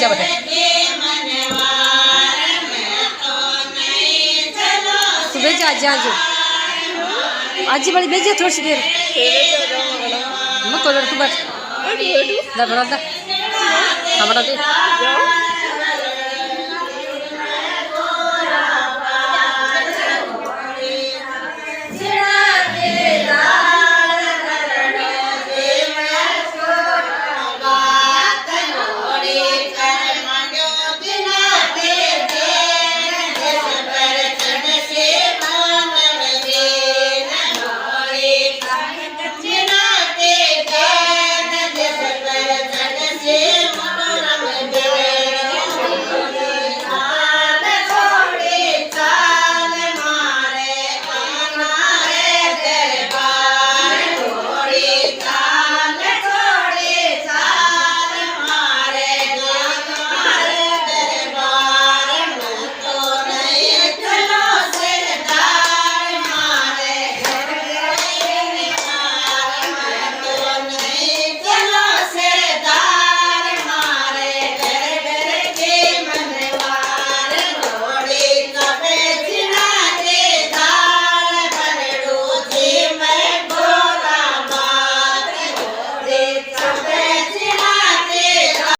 जा बेटा तू बेजा आज जो आज बड़ी बेजे थोड़ी सी देर मैं कलर तू बैठ दा बड़ा दा हाँ बड़ा दे